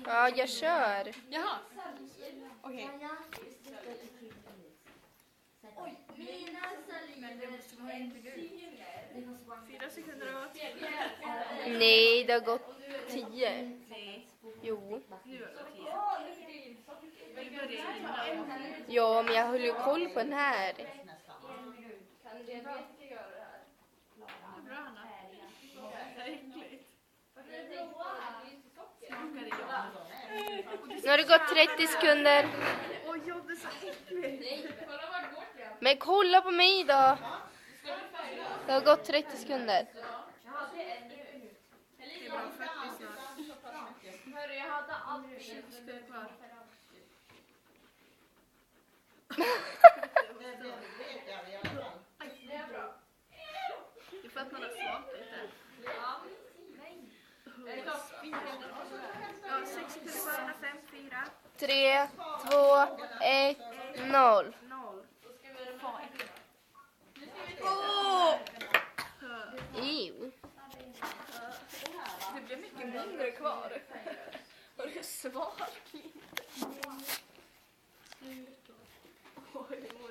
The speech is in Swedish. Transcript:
Ja, jag kör. Jaha. Okej. Oj, mina Men det måste vara inte du. 4 sekunder har gått. Nej, det har gått 10. Nej. Jo. Nu har det gått 10. Vi börjar innan. Ja, men jag höll ju koll på den här. Det är bra, Hanna. Det är äckligt. Smakar det jag? Nu har det gått 30 sekunder. Oj, ja, det är så äckligt. Men kolla på mig då. Det har gått 30 sekunder. Det är bra, 40 snart. 20 sekunder kvar. Det är för att man har smakat det. Ja, 6 sekunder kvar, 5, 4, 3, 2, 1, 0. 0. Ew. Det blir mycket mindre kvar. Och det är svagt. Oj, det mår